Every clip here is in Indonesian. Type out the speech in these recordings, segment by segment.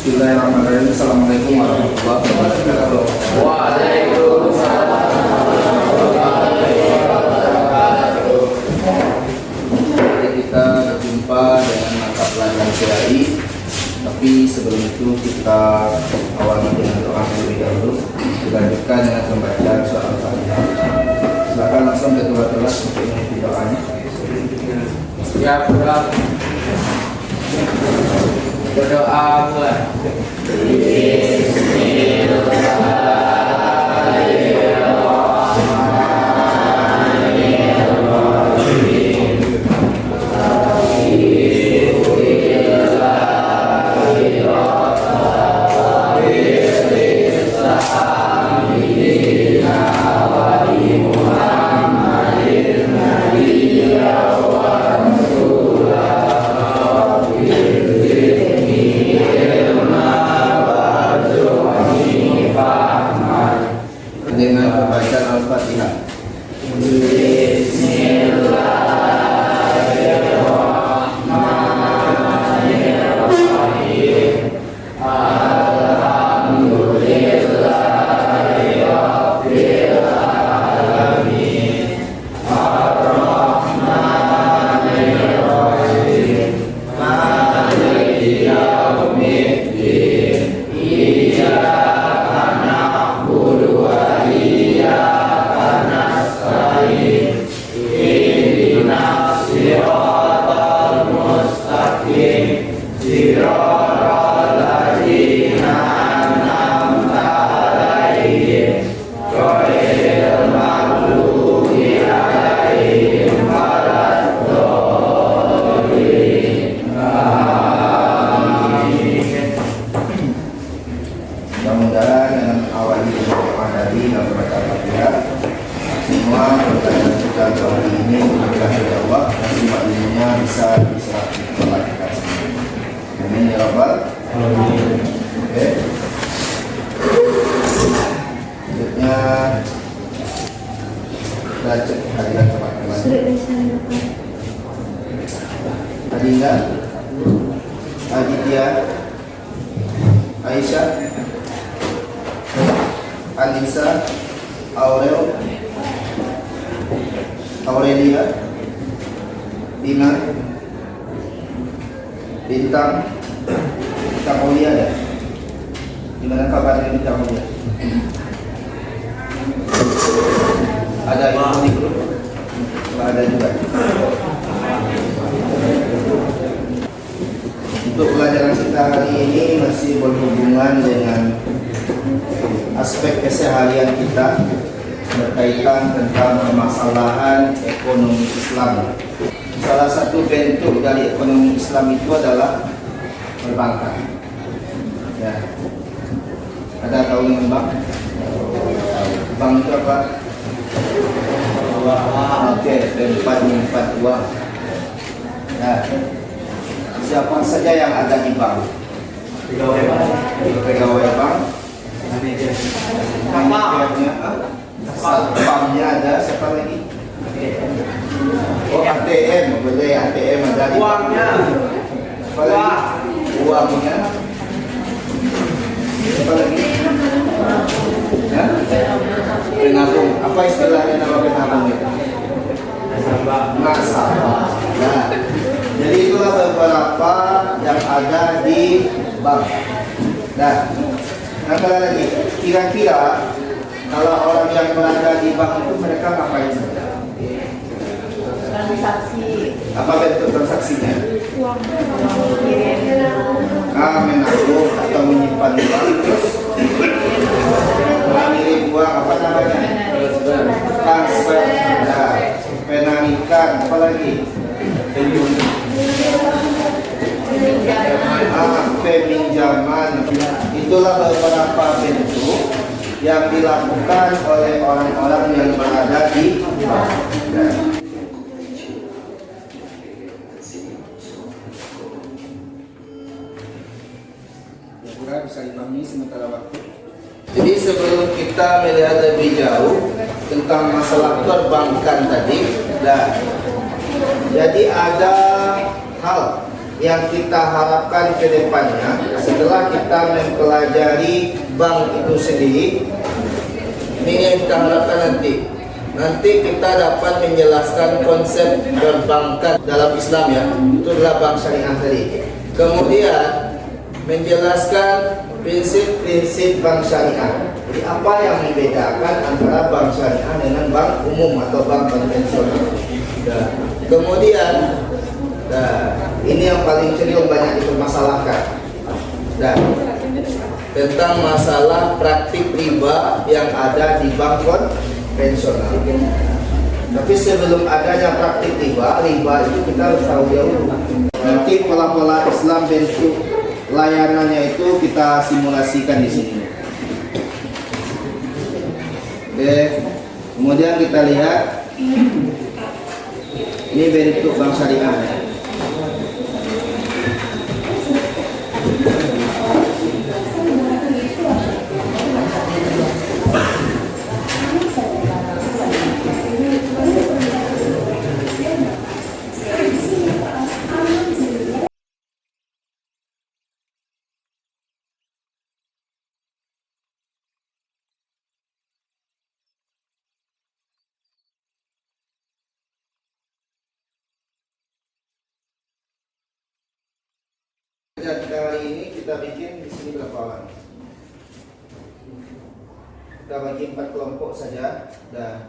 Bismillahirrahmanirrahim. Assalamualaikum warahmatullahi wabarakatuh. Waalaikumsalam warahmatullahi wabarakatuh. Mari kita berjumpa dengan mata pelajaran PAI. Tapi sebelum itu kita awali dengan doa terlebih dahulu. Dilanjutkan dengan pembacaan surah Al-Fatihah. Silakan langsung kedua kelas untuk mengikuti doanya. Ya, berdoa mulai. Dengan pembacaan Al-Fatihah. Mudah-mudahan dengan awal ini doa tadi dan membaca Al-Fatihah, semua pertanyaan kita kali ini mudah dijawab dan semua ilmunya bisa diserap oleh kita sendiri. Amin ya rabbal alamin. Oke. Selanjutnya kita cek hadiran teman-teman. Adinda, Aditya, Aisyah, Anissa, Aurelia, Dina, Bintang Mulia ya. Gimana kabarnya Bintang Mulia? Ada yang di grup? Ada juga. Untuk pelajaran kita hari ini masih berhubungan dengan aspek keseharian kita berkaitan tentang permasalahan ekonomi Islam. Salah satu bentuk dari ekonomi Islam itu adalah perbankan. Ya. Ada tahu dengan bank? Bank itu apa? Oke, tempat menyimpan uang. Nah, siapa saja yang ada di bank? Pegawai bank. Manajernya, satpamnya ada, siapa lagi? Oh, ATM, boleh ATM ada di Uangnya. Apa lagi? Uangnya. Apa lagi? Ya? Penabung. Apa istilahnya nama penabung itu? Nasabah. Nah, jadi itulah beberapa yang ada di bank. Nah, apa lagi? Kira-kira kalau orang yang berada di bank itu mereka ngapain saja? Transaksi Apa bentuk transaksinya? uang kirim Menabung atau menyimpan uang, terus mengirim uang, apa namanya? Transfer, nah, penarikan, apa lagi? Peminjaman. Itulah beberapa bentuk yang dilakukan oleh orang-orang yang berada di bank. Nah, bisa dipahami sementara waktu. Jadi sebelum kita melihat lebih jauh tentang masalah perbankan tadi, nah, jadi ada hal yang kita harapkan ke depannya setelah kita mempelajari bank itu sendiri, ini yang kita harapkan nanti kita dapat menjelaskan konsep perbankan dalam Islam ya, itu adalah bank syariah tadi. Kemudian menjelaskan prinsip-prinsip bank syariah. Jadi apa yang membedakan antara bank syariah dengan bank umum atau bank konvensional. Kemudian ini yang paling cenderung banyak dipermasalahkan. Tentang masalah praktik riba yang ada di bank konvensional. Tapi sebelum adanya praktik riba itu kita harus tahu dahulu. Nanti pola-pola Islam bentuk layanannya itu kita simulasikan di sini. Oke, kemudian kita lihat ini bentuk bank syariah. Kali ini kita bikin di sini berapa orang? Kita bagi 4 kelompok saja. Dan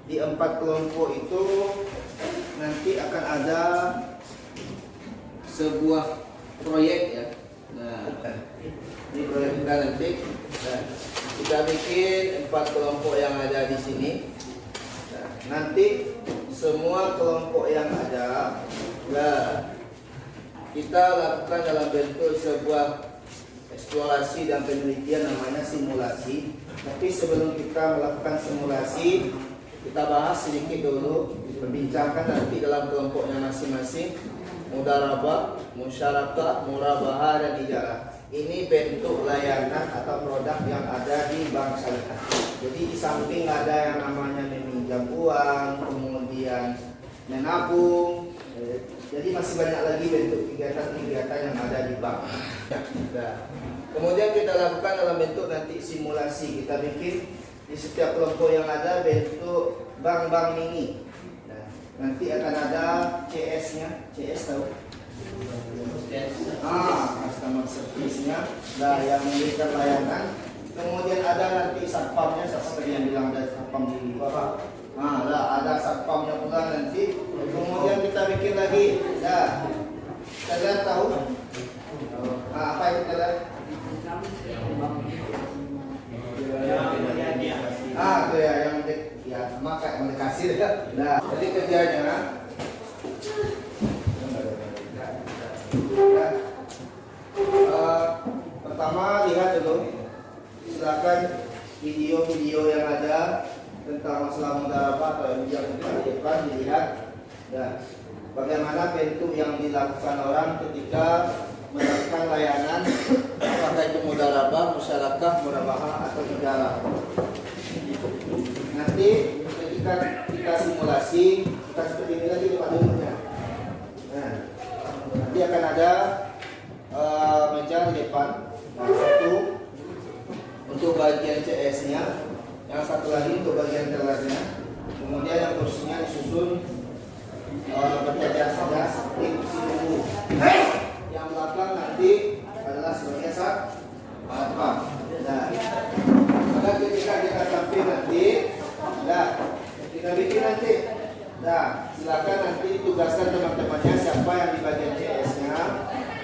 di 4 kelompok itu nanti akan ada sebuah proyek ya. Nah, ini proyek kita nanti. Nah, kita bikin 4 kelompok yang ada di sini. Nah, nanti semua kelompok yang ada, kita lakukan dalam bentuk sebuah eksplorasi dan penelitian namanya simulasi. Tapi sebelum kita melakukan simulasi, kita bahas sedikit dulu, perbincangkan nanti dalam kelompoknya masing-masing. Mudharabah, musyarakah, murabahah, dan ijarah. Ini bentuk layanan atau produk yang ada di bank syariah. Jadi di samping ada yang namanya meminjam uang, kemudian menabung. Jadi masih banyak lagi bentuk kegiatan-kegiatan yang ada di bank. Kemudian kita lakukan dalam bentuk nanti simulasi. Kita bikin di setiap kelompok yang ada bentuk bank-bank mini. Nah, nanti akan ada CS-nya. CS tahu? Customer service-nya. Yang memberikan layanan. Kemudian ada nanti satpamnya, seperti yang bilang ada satpam di bawah. Ada satpamnya pula nanti. Kemudian kita bikin lagi. Kalian tahu? Apa itu kalian? Itu ya yang sama kayak kasir ya. Jadi kerjanya pertama lihat dulu. Silakan video-video yang ada tentang masalah mudharabah atau yang di depan dilihat. Bagaimana bentuk yang dilakukan orang ketika melakukan layanan, apakah itu mudharabah, musyarakah, murabahah atau ijarah. Nanti ketika kita simulasi, kita seperti ini lagi Pak Dumunya. Nanti akan ada meja di depan. Satu untuk bagian CS-nya, yang satu lagi untuk bagian tellernya. Kemudian yang kursinya disusun berjajar saja seperti kursi tunggu. Yang belakang nanti adalah sebagai satpam. Maka ketika kita sampai nanti, kita bikin nanti. Silakan nanti tugaskan teman-temannya siapa yang di bagian CS-nya,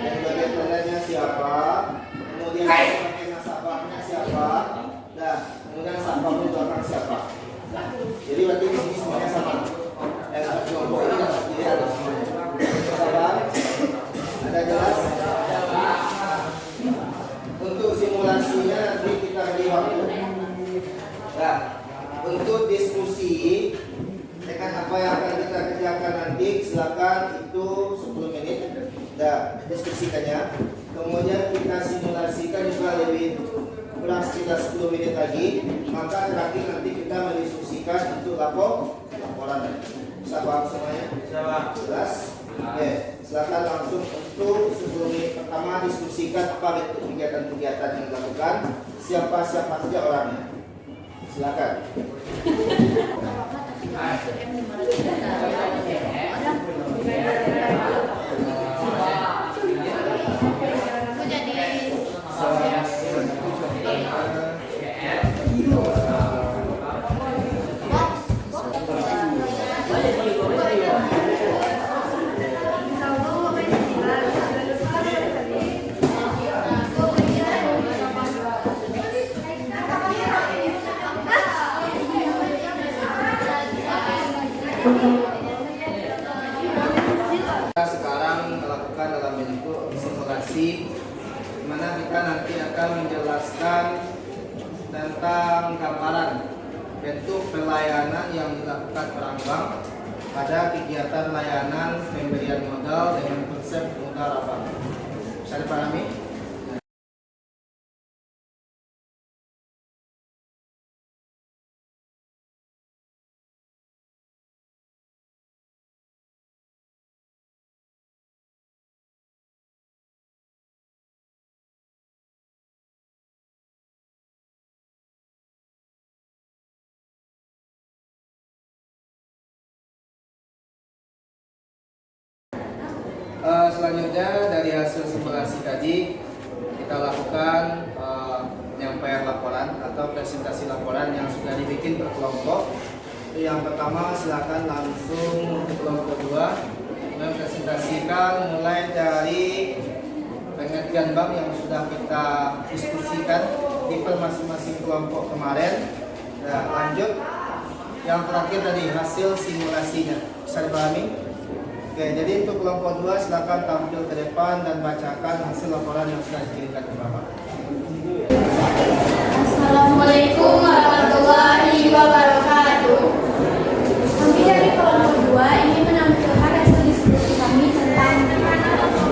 yang di bagian tellernya siapa, kemudian bagian nasabahnya siapa, kemudian satpamnya itu akan siapa. Jadi berarti di sini semuanya sama. Kelompok ini dapat dilihat semuanya. Sabar, ada jelas? Untuk simulasinya nanti kita beri waktu. Untuk diskusi dengan apa yang akan kita kerjakan nanti, silakan itu 10 menit. Diskusikannya. Kemudian kita simulasikan juga lebih kurang sekitar 10 menit lagi. Maka terakhir nanti kita mendiskusikan untuk laporan. Bisa paham semuanya? Jelas? Oke, silakan langsung untuk sebelum pertama diskusikan apa bentuk kegiatan-kegiatan yang dilakukan, siapa-siapa saja orangnya. Silakan. Kita sekarang melakukan dalam bentuk simulasi, di mana kita nanti akan menjelaskan tentang gambaran bentuk pelayanan yang dilakukan orang bank pada kegiatan layanan pemberian modal dengan konsep mudharabah. Bisa dipahami? Selanjutnya dari hasil simulasi tadi kita lakukan penyampaian laporan atau presentasi laporan yang sudah dibikin per kelompok. Yang pertama silakan langsung ke kelompok 2 mempresentasikan mulai dari pengertian bank yang sudah kita diskusikan di per masing-masing kelompok kemarin. Nah, lanjut yang terakhir tadi hasil simulasinya. Bisa dipahami? Oke, jadi untuk kelompok 2 silakan tampil ke depan dan bacakan hasil laporan yang sudah dikirimkan ke Bapak. Assalamualaikum warahmatullahi wabarakatuh. Kami dari kelompok 2 ingin menampilkan hasil diskusi kami tentang laporan kelompok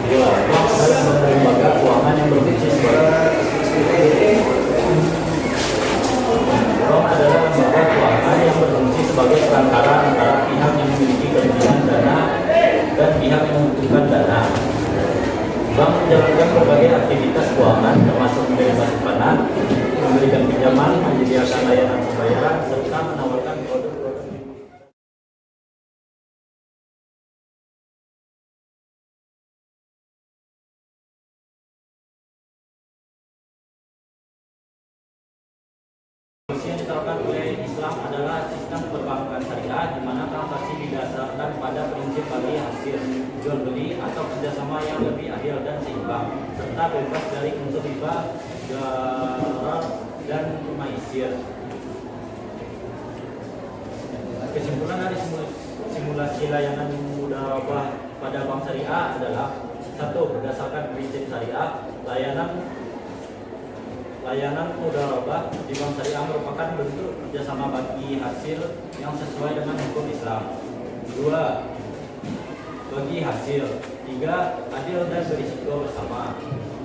2 adalah lembaga keuangan yang berfungsi sebagai perantara antara pihak yang memiliki kelebihan dana dan pihak yang membutuhkan dana. Bank menjalankan berbagai aktivitas keuangan termasuk menerima simpanan, memberikan pinjaman, menyediakan layanan pembayaran, serta menawarkan produk-produk. Yang diterapkan oleh Islam adalah sistem perbankan syariah di mana transaksi didasarkan pada prinsip bagi hasil jual beli atau kerjasama yang lebih adil dan seimbang serta bebas dari unsur riba, gharar, dan maisir. Kesimpulan dari simulasi layanan mudharabah pada bank syariah adalah: 1. Berdasarkan prinsip syariah, layanan mudharabah di bank syariah merupakan bentuk kerjasama bagi hasil yang sesuai dengan hukum Islam. 2. Bagi hasil. 3. Adil dan berisiko bersama.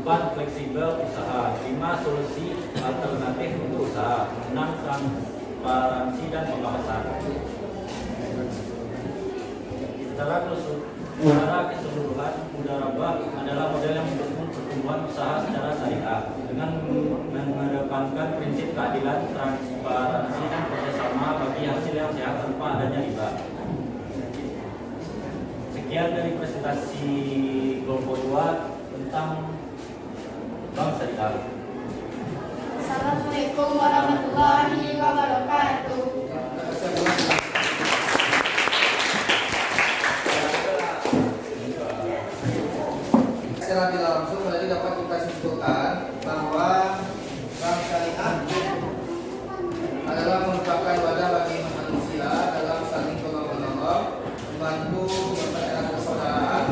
4. Fleksibel usaha. 5. Solusi alternatif untuk usaha. 6. Transparansi dan pengawasan. Secara keseluruhan, mudharabah adalah model yang mendukung pertumbuhan usaha secara syariah dengan mengedepankan prinsip keadilan, transparansi, dan kerjasama bagi hasil yang sehat tanpa adanya riba. Sekian dari presentasi kelompok 2 tentang bank syariah. Assalamualaikum warahmatullahi wabarakatuh. Secara tidak langsung tadi dapat kita simpulkan bahwa bank syariah adalah merupakan wadah bagi manusia dalam saling tolong-menolong, membantu mempererat persaudaraan,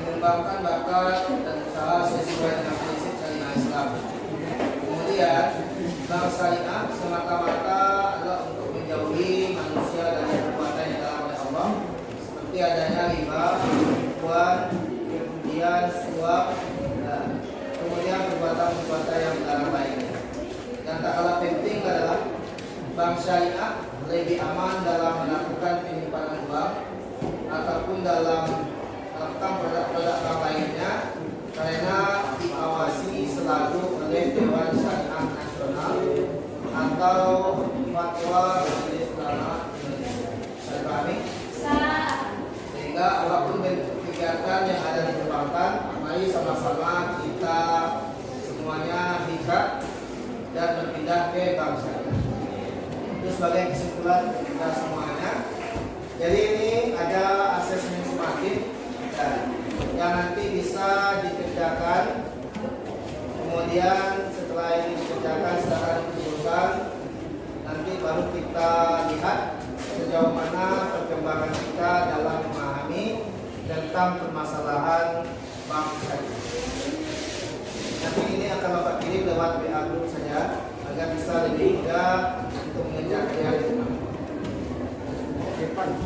mengembangkan bakat dan usaha sesuai dengan prinsip syariah Islam. Kemudian bank syariah semata-mata adalah untuk menjauhi manusia dari perbuatan yang dilarang oleh Allah, seperti adanya riba, penipuan, kemudian suap, dan kemudian perbuatan-perbuatan yang dilarang lainnya. Yang tak kalah penting adalah bank syariah lebih aman dalam melakukan penyimpanan uang ataupun dalam melakukan produk-produk bank lainnya karena diawasi selalu oleh Dewan Syariah Nasional atau Fatwa Majelis Ulama Indonesia. Saya pahami? Sehingga apapun bentuk kegiatan yang ada di perbankan, mari sama-sama kita semuanya hijrah dan berpindah ke bank syariah. Itu sebagai kesimpulan kita semuanya. Jadi ini ada asesmen sumatif yang nanti bisa dikerjakan. Kemudian setelah ini dikerjakan secara dikumpulkan, nanti baru kita lihat sejauh mana perkembangan kita dalam memahami tentang permasalahan bank syariah. Nanti ini akan Bapak kirim lewat WA group saja agar bisa lebih mudah untuk mengerjakannya di rumah.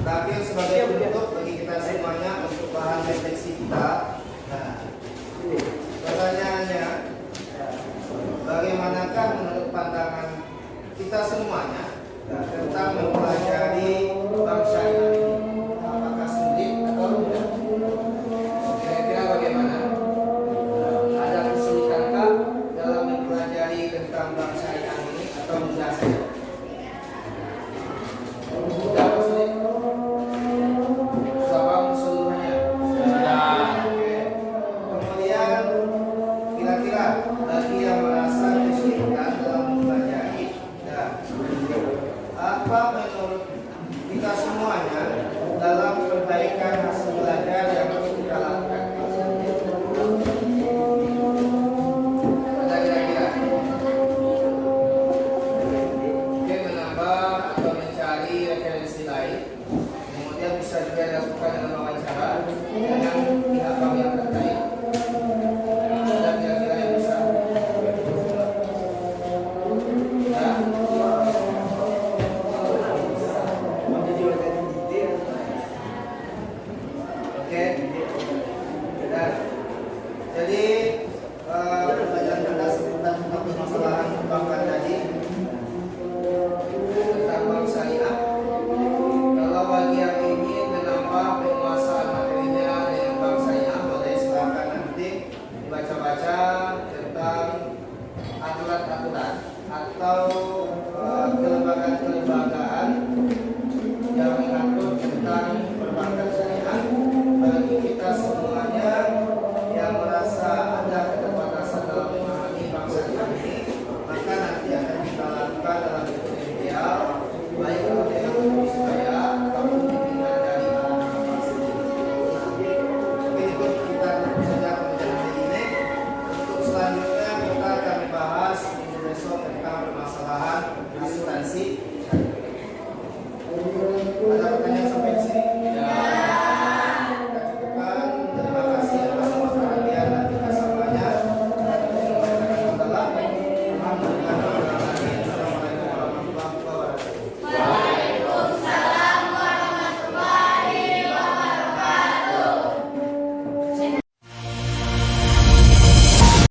Terakhir sebagai penutup bagi kita semuanya untuk bahan refleksi kita. Nah, pertanyaannya, bagaimanakah menurut pandangan kita semuanya tentang mempelajari bank syariah ini? Apakah sulit atau mudah? Kira-kira bagaimana? Ada kesulitankah dalam mempelajari tentang bank syariah ini atau mudah saja? Mudah atau sulit? Sabang seluruhnya. Oke. Kemudian kira-kira bagi yang merasa kesulitan dalam mempelajari, apa menurut kita semuanya dalam perbaikan hasil belajar yang harus kita lakukan? Ada kira-kira? Mungkin menambah atau mencari referensi lain, kemudian bisa juga dilakukan dengan wawancara dengan pihak bank yang terkait. Ada kira-kira yang bisa? Oke. Dan jadi pelajaran kita seputar tentang permasalahan perbankan tadi tentang bank syariah. Kalau bagi yang ingin menambah penguasaan materinya dengan bank syariah, boleh silakan nanti dibaca-baca tentang aturan-aturan atau kelembagaan-kelembagaan yang mengatur tentang perbankan syariah. Bagi kita semuanya yang merasa ada keterbatasan dalam memahami bank syariah ini, maka nanti akan kita lakukan dalam bentuk ideal, baik oleh guru saya ataupun pimpinan dari anak-anak sendiri. Mungkin itu kita tentu saja pengajaran hari ini. Untuk selanjutnya kita akan bahas minggu besok tentang permasalahan asuransi.